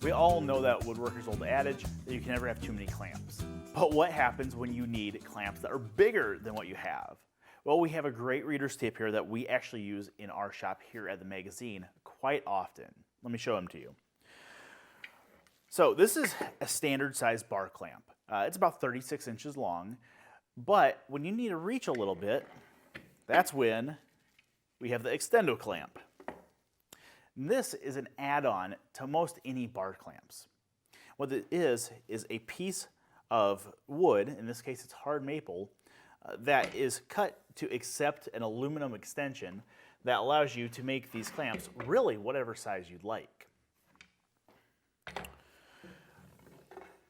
We all know that woodworkers' old adage that you can never have too many clamps. But what happens when you need clamps that are bigger than what you have? Well, we have a great reader's tip here that we actually use in our shop here at the magazine quite often. Let me show them to you. So this is a standard size bar clamp. It's about 36 inches long, but when you need to reach a little bit, that's when we have the extendo clamp. This is an add-on to most any bar clamps. What it is a piece of wood, in this case it's hard maple, that is cut to accept an aluminum extension that allows you to make these clamps really whatever size you'd like.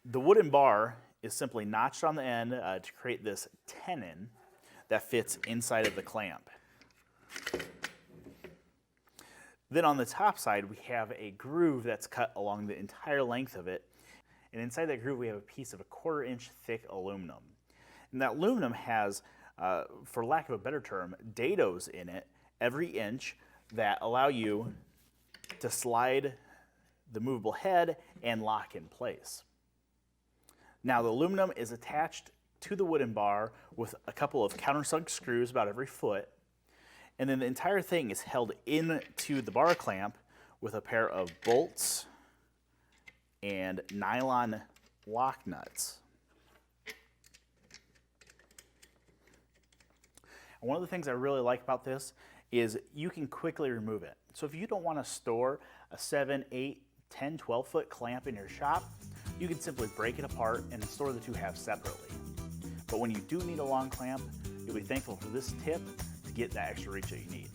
The wooden bar is simply notched on the end to create this tenon that fits inside of the clamp. Then on the top side, we have a groove that's cut along the entire length of it. And inside that groove, we have a piece of 1/4 inch thick aluminum. And that aluminum has, for lack of a better term, dados in it every inch that allow you to slide the movable head and lock in place. Now the aluminum is attached to the wooden bar with a couple of countersunk screws about every foot. And then the entire thing is held into the bar clamp with a pair of bolts and nylon lock nuts. And one of the things I really like about this is you can quickly remove it. So if you don't want to store a 7, 8, 10, 12 foot clamp in your shop, you can simply break it apart and store the two halves separately. But when you do need a long clamp, you'll be thankful for this tip to get that extra reach that you need.